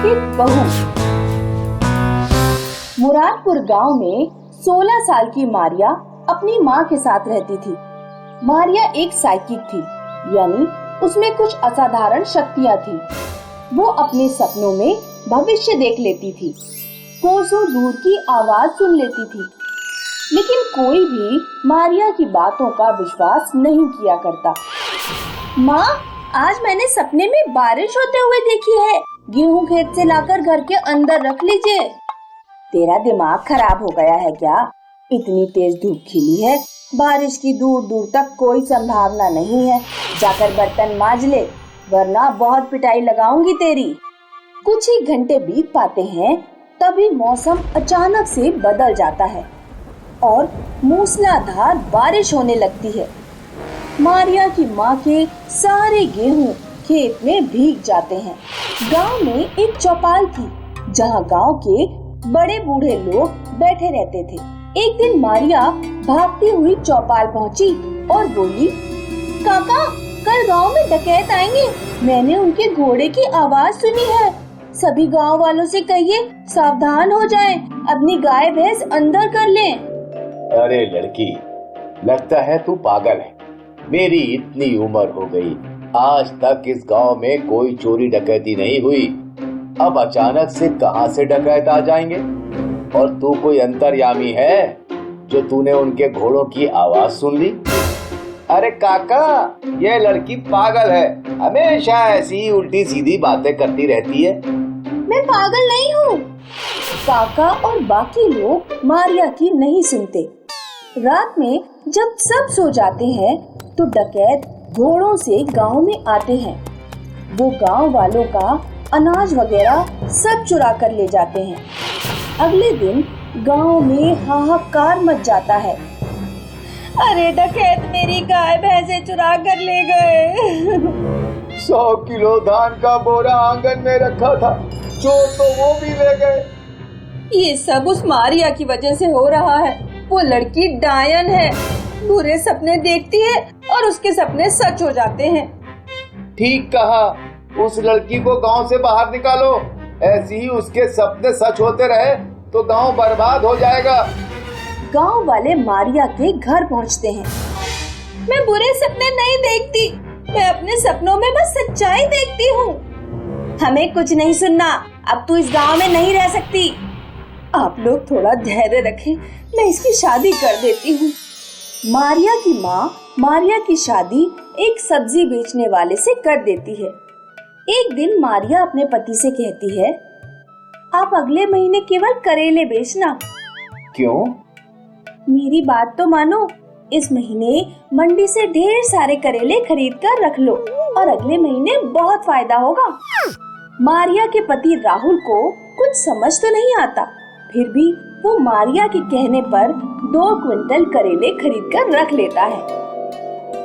की बहू। मुरादपुर गांव में 16 साल की मारिया अपनी माँ के साथ रहती थी। मारिया एक साइकिक थी, यानी उसमें कुछ असाधारण शक्तियाँ थी। वो अपने सपनों में भविष्य देख लेती थी, कोसों दूर की आवाज सुन लेती थी, लेकिन कोई भी मारिया की बातों का विश्वास नहीं किया करता। माँ, आज मैंने सपने में बारिश होते हुए देखी है। गेहूं खेत से लाकर घर के अंदर रख लीजिए। तेरा दिमाग खराब हो गया है क्या? इतनी तेज धूप खिली है, बारिश की दूर दूर तक कोई संभावना नहीं है। जाकर बर्तन मांज ले, वरना बहुत पिटाई लगाऊंगी तेरी। कुछ ही घंटे बीत पाते हैं, तभी मौसम अचानक से बदल जाता है और मूसलाधार बारिश होने लगती है। मारिया की माँ के सारे गेहूं खेत में भीग जाते हैं। गांव में एक चौपाल थी, जहां गांव के बड़े बूढ़े लोग बैठे रहते थे। एक दिन मारिया भागती हुई चौपाल पहुंची और बोली, काका, कल गांव में डकैत आएंगे। मैंने उनके घोड़े की आवाज सुनी है। सभी गांव वालों से कहिए सावधान हो जाएं, अपनी गाय भैंस अंदर कर लें। अरे लड़की, लगता है तू पागल है। मेरी इतनी उम्र हो गई, आज तक इस गांव में कोई चोरी डकैती नहीं हुई। अब अचानक से कहां से डकैत आ जाएंगे? और तू कोई अंतर्यामी है जो तूने उनके घोड़ों की आवाज सुन ली? अरे काका, ये लड़की पागल है, हमेशा ऐसी उल्टी सीधी बातें करती रहती है। मैं पागल नहीं हूँ। काका और बाकी लोग मारिया की नहीं सुनते। रात में जब सब सो जाते हैं, तो डकैत घोड़ों से गांव में आते हैं। वो गांव वालों का अनाज वगैरह सब चुरा कर ले जाते हैं। अगले दिन गांव में हाहाकार मच जाता है। अरे डकैत मेरी गाय भैंसे चुरा कर ले गए। 100 किलो धान का बोरा आंगन में रखा था, चोर तो वो भी ले गए। ये सब उस मारिया की वजह से हो रहा है। वो लड़की डायन है, बुरे सपने देखती है और उसके सपने सच हो जाते हैं। ठीक कहा, उस लड़की को गांव से बाहर निकालो। ऐसी ही उसके सपने सच होते रहे तो गांव बर्बाद हो जाएगा। गांव वाले मारिया के घर पहुंचते हैं। मैं बुरे सपने नहीं देखती, मैं अपने सपनों में बस सच्चाई देखती हूँ। हमें कुछ नहीं सुनना, अब तू इस गांव में नहीं रह सकती। आप लोग थोड़ा धैर्य रखें, मैं इसकी शादी कर देती हूँ। मारिया की माँ मारिया की शादी एक सब्जी बेचने वाले से कर देती है। एक दिन मारिया अपने पति से कहती है, आप अगले महीने केवल करेले बेचना। क्यों? मेरी बात तो मानो। इस महीने मंडी से ढेर सारे करेले खरीद कर रख लो और अगले महीने बहुत फायदा होगा। मारिया के पति राहुल को कुछ समझ तो नहीं आता, फिर भी वो मारिया के कहने पर 2 क्विंटल करेले खरीद कर रख लेता है।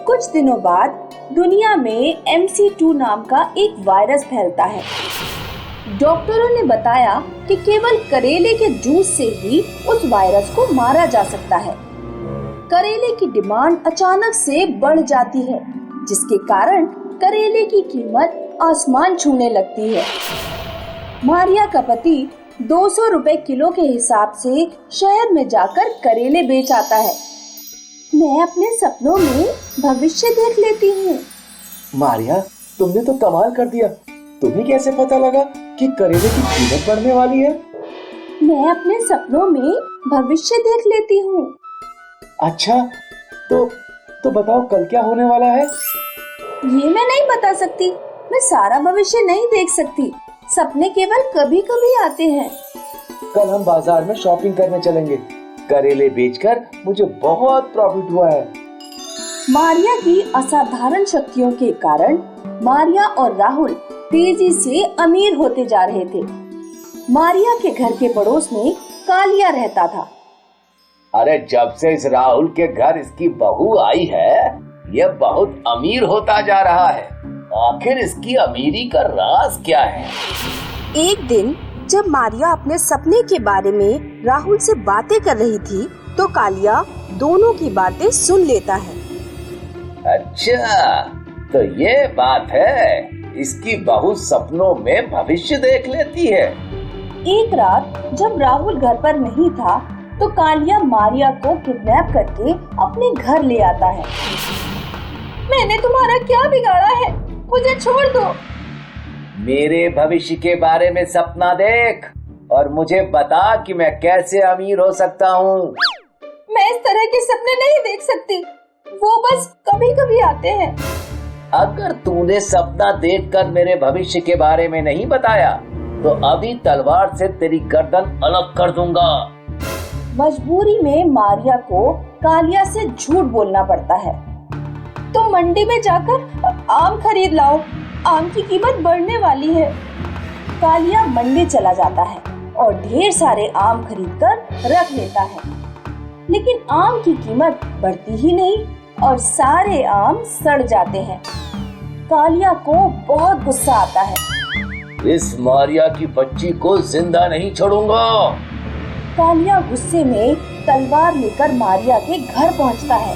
कुछ दिनों बाद दुनिया में MC2 नाम का एक वायरस फैलता है। डॉक्टरों ने बताया कि केवल करेले के जूस से ही उस वायरस को मारा जा सकता है। करेले की डिमांड अचानक से बढ़ जाती है, जिसके कारण करेले की कीमत आसमान छूने लगती है। मारिया का पति 200 रुपए किलो के हिसाब से शहर में जाकर करेले बेच आता है। मैं अपने सपनों में भविष्य देख लेती हूँ। मारिया, तुमने तो कमाल कर दिया। तुम्हें कैसे पता लगा कि करेले की कीमत बढ़ने वाली है? मैं अपने सपनों में भविष्य देख लेती हूँ। अच्छा, तो बताओ कल क्या होने वाला है? ये मैं नहीं बता सकती। मैं सारा भविष्य नहीं देख सकती। सपने केवल कभी कभी आते हैं। कल हम बाजार में शॉपिंग करने चलेंगे। करेले बेचकर मुझे बहुत प्रॉफिट हुआ है। मारिया की असाधारण शक्तियों के कारण मारिया और राहुल तेजी से अमीर होते जा रहे थे। मारिया के घर के पड़ोस में कालिया रहता था। अरे जब से इस राहुल के घर इसकी बहू आई है, ये बहुत अमीर होता जा रहा है। आखिर इसकी अमीरी का राज क्या है? एक दिन जब मारिया अपने सपने के बारे में राहुल से बातें कर रही थी, तो कालिया दोनों की बातें सुन लेता है। अच्छा, तो ये बात है। इसकी बहू सपनों में भविष्य देख लेती है। एक रात जब राहुल घर पर नहीं था तो कालिया मारिया को किडनैप करके अपने घर ले आता है। मैंने तुम्हारा क्या बिगाड़ा है? मुझे छोड़ दो। मेरे भविष्य के बारे में सपना देख और मुझे बता कि मैं कैसे अमीर हो सकता हूँ। मैं इस तरह के सपने नहीं देख सकती, वो बस कभी कभी आते हैं। अगर तूने सपना देखकर मेरे भविष्य के बारे में नहीं बताया तो अभी तलवार से तेरी गर्दन अलग कर दूंगा। मजबूरी में मारिया को कालिया से झूठ बोलना पड़ता है। तुम मंडी में जाकर आम खरीद लाओ, आम की कीमत बढ़ने वाली है। कालिया मंडी चला जाता है और ढेर सारे आम खरीदकर रख लेता है, लेकिन आम की कीमत बढ़ती ही नहीं और सारे आम सड़ जाते हैं। कालिया को बहुत गुस्सा आता है। इस मारिया की बच्ची को जिंदा नहीं छोड़ूंगा। कालिया गुस्से में तलवार लेकर मारिया के घर पहुंचता है।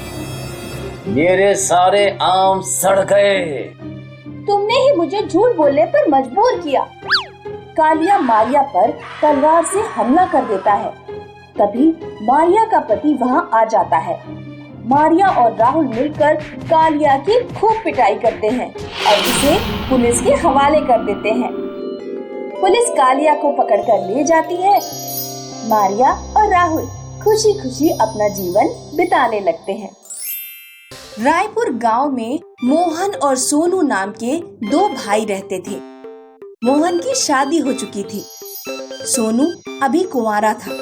मेरे सारे आम सड़ गए। तुमने ही मुझे झूठ बोलने पर मजबूर किया। कालिया मारिया पर तलवार से हमला कर देता है। तभी मारिया का पति वहां आ जाता है। मारिया और राहुल मिलकर कालिया की खूब पिटाई करते हैं और उसे पुलिस के हवाले कर देते हैं। पुलिस कालिया को पकड़कर ले जाती है। मारिया और राहुल खुशी खुशी अपना जीवन बिताने लगते हैं। रायपुर गांव में मोहन और सोनू नाम के दो भाई रहते थे। मोहन की शादी हो चुकी थी। सोनू अभी कुंवारा था।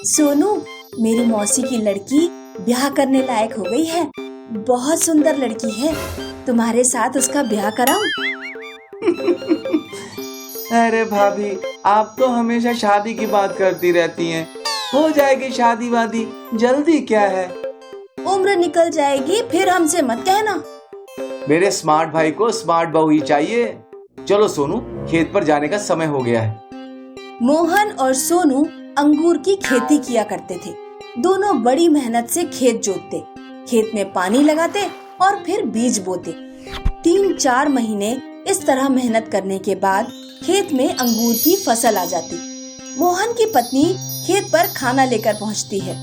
सोनू, मेरी मौसी की लड़की ब्याह करने लायक हो गई है। बहुत सुंदर लड़की है, तुम्हारे साथ उसका ब्याह कराऊं? अरे भाभी, आप तो हमेशा शादी की बात करती रहती हैं। हो जाएगी शादी वादी, जल्दी क्या है? उम्र निकल जाएगी, फिर हमसे मत कहना। मेरे स्मार्ट भाई को स्मार्ट बहू ही चाहिए। चलो सोनू, खेत पर जाने का समय हो गया है। मोहन और सोनू अंगूर की खेती किया करते थे। दोनों बड़ी मेहनत से खेत जोतते, खेत में पानी लगाते और फिर बीज बोते। 3-4 महीने इस तरह मेहनत करने के बाद खेत में अंगूर की फसल आ जाती। मोहन की पत्नी खेत पर खाना लेकर पहुंचती है।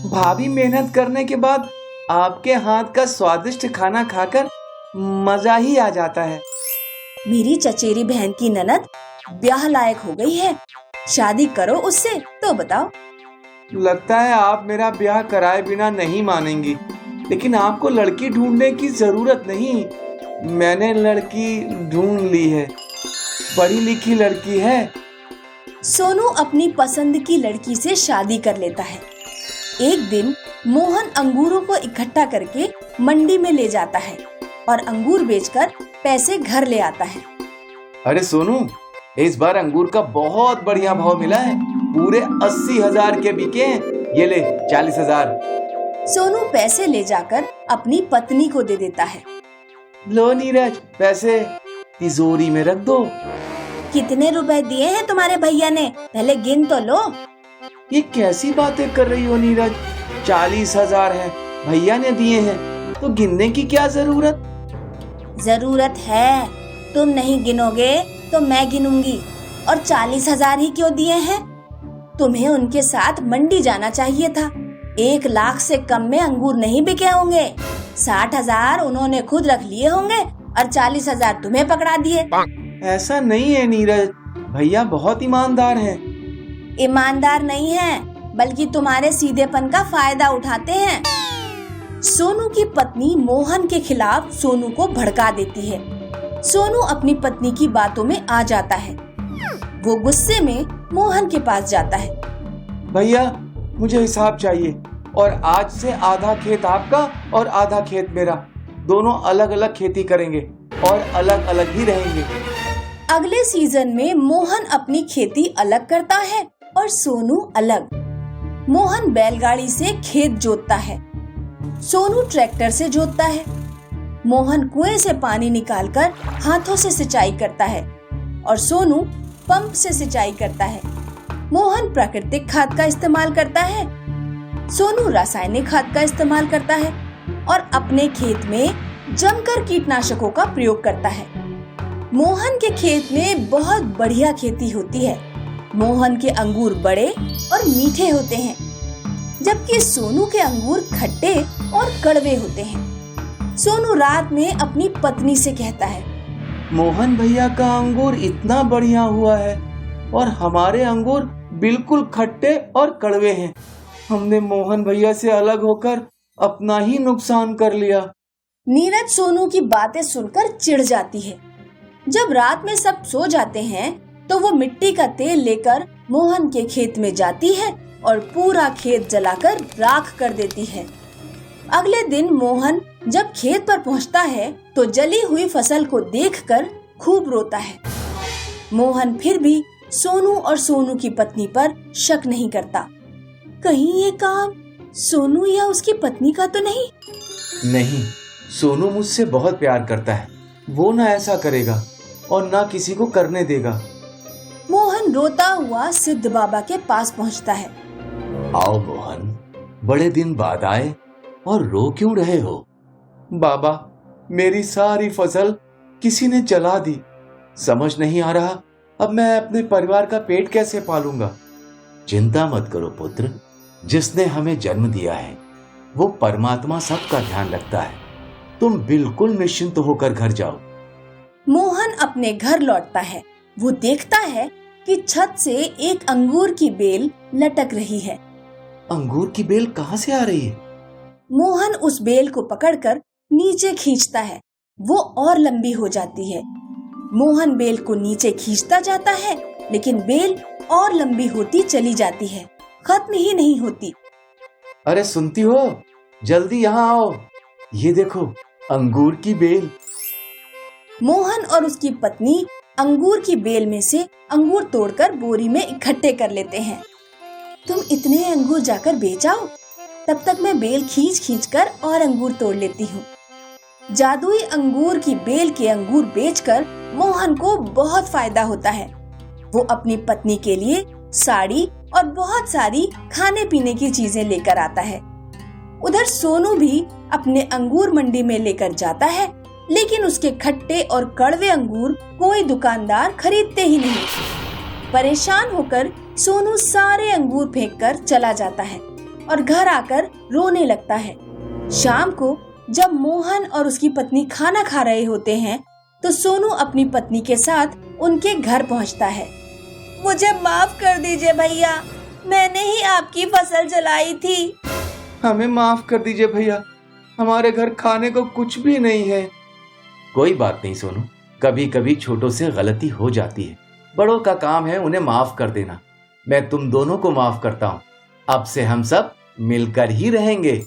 भाभी, मेहनत करने के बाद आपके हाथ का स्वादिष्ट खाना खाकर मजा ही आ जाता है। मेरी चचेरी बहन की ननद ब्याह लायक हो गई है, शादी करो उससे तो बताओ। लगता है आप मेरा ब्याह कराए बिना नहीं मानेंगी, लेकिन आपको लड़की ढूंढने की जरूरत नहीं। मैंने लड़की ढूंढ ली है, पढ़ी लिखी लड़की है। सोनू अपनी पसंद की लड़की से शादी कर लेता है। एक दिन मोहन अंगूरों को इकट्ठा करके मंडी में ले जाता है और अंगूर बेचकर पैसे घर ले आता है। अरे सोनू, इस बार अंगूर का बहुत बढ़िया भाव मिला है। पूरे 80,000 के बिके हैं। ये ले 40,000। सोनू पैसे ले जाकर अपनी पत्नी को दे देता है। लो नीरज, पैसे तिजोरी में रख दो। कितने रुपए दिए हैं तुम्हारे भैया ने? पहले गिन तो लो। ये कैसी बातें कर रही हो नीरज? 40,000 है, भैया ने दिए हैं, तो गिनने की क्या जरूरत? जरूरत है, तुम नहीं गिनोगे तो मैं गिनूंगी। और 40,000 ही क्यों दिए हैं? तुम्हें उनके साथ मंडी जाना चाहिए था। 1 लाख से कम में अंगूर नहीं बिके होंगे। 60,000 उन्होंने खुद रख लिए होंगे और 40,000 तुम्हें पकड़ा दिए। ऐसा नहीं है नीरज, भैया बहुत ईमानदार हैं। ईमानदार नहीं है, बल्कि तुम्हारे सीधेपन का फायदा उठाते हैं। सोनू की पत्नी मोहन के खिलाफ सोनू को भड़का देती है। सोनू अपनी पत्नी की बातों में आ जाता है। वो गुस्से में मोहन के पास जाता है। भैया, मुझे हिसाब चाहिए और आज से आधा खेत आपका और आधा खेत मेरा। दोनों अलग अलग खेती करेंगे और अलग अलग ही रहेंगे। अगले सीजन में मोहन अपनी खेती अलग करता है और सोनू अलग। मोहन बैलगाड़ी से खेत जोतता है, सोनू ट्रैक्टर से जोतता है। मोहन कुएं से पानी निकालकर हाथों से सिंचाई करता है और सोनू पंप से सिंचाई करता है। मोहन प्राकृतिक खाद का इस्तेमाल करता है, सोनू रासायनिक खाद का इस्तेमाल करता है और अपने खेत में जमकर कीटनाशकों का प्रयोग करता है। मोहन के खेत में बहुत बढ़िया खेती होती है। मोहन के अंगूर बड़े और मीठे होते हैं, जबकि सोनू के अंगूर खट्टे और कड़वे होते हैं। सोनू रात में अपनी पत्नी से कहता है, मोहन भैया का अंगूर इतना बढ़िया हुआ है और हमारे अंगूर बिल्कुल खट्टे और कड़वे हैं। हमने मोहन भैया से अलग होकर अपना ही नुकसान कर लिया। नीरज सोनू की बातें सुनकर चिढ़ जाती है। जब रात में सब सो जाते हैं तो वो मिट्टी का तेल लेकर मोहन के खेत में जाती है और पूरा खेत जलाकर राख कर देती है। अगले दिन मोहन जब खेत पर पहुंचता है तो जली हुई फसल को देखकर खूब रोता है। मोहन फिर भी सोनू और सोनू की पत्नी पर शक नहीं करता। कहीं ये काम सोनू या उसकी पत्नी का तो नहीं? नहीं, सोनू मुझसे बहुत प्यार करता है। वो ना ऐसा करेगा और ना किसी को करने देगा। मोहन रोता हुआ सिद्ध बाबा के पास पहुंचता है। आओ मोहन, बड़े दिन बाद आए और रो क्यों रहे हो? बाबा, मेरी सारी फसल किसी ने जला दी। समझ नहीं आ रहा अब मैं अपने परिवार का पेट कैसे पालूंगा। चिंता मत करो पुत्र, जिसने हमें जन्म दिया है वो परमात्मा सबका ध्यान रखता है। तुम बिल्कुल निश्चिंत होकर घर जाओ। मोहन अपने घर लौटता है। वो देखता है कि छत से एक अंगूर की बेल लटक रही है। अंगूर की बेल कहाँ से आ रही है? मोहन उस बेल को पकड़कर नीचे खींचता है। वो और लंबी हो जाती है। मोहन बेल को नीचे खींचता जाता है, लेकिन बेल और लंबी होती चली जाती है, खत्म ही नहीं होती। अरे सुनती हो? जल्दी यहाँ आओ, ये देखो अंगूर की बेल। मोहन और उसकी पत्नी अंगूर की बेल में से अंगूर तोड़कर बोरी में इकट्ठे कर लेते हैं। तुम इतने अंगूर जाकर बेच आओ, तब तक मैं बेल खींच खींच कर और अंगूर तोड़ लेती हूँ। जादुई अंगूर की बेल के अंगूर बेचकर मोहन को बहुत फायदा होता है। वो अपनी पत्नी के लिए साड़ी और बहुत सारी खाने पीने की चीजें लेकर आता है। उधर सोनू भी अपने अंगूर मंडी में लेकर जाता है, लेकिन उसके खट्टे और कड़वे अंगूर कोई दुकानदार खरीदते ही नहीं। परेशान होकर सोनू सारे अंगूर फेंककर चला जाता है और घर आकर रोने लगता है। शाम को जब मोहन और उसकी पत्नी खाना खा रहे होते हैं तो सोनू अपनी पत्नी के साथ उनके घर पहुंचता है। मुझे माफ कर दीजिए भैया, मैंने ही आपकी फसल जलाई थी। हमें माफ कर दीजिए भैया, हमारे घर खाने को कुछ भी नहीं है। कोई बात नहीं सोनू, कभी कभी छोटों से गलती हो जाती है। बड़ों का काम है उन्हें माफ कर देना। मैं तुम दोनों को माफ करता हूँ। अब से हम सब मिलकर ही रहेंगे।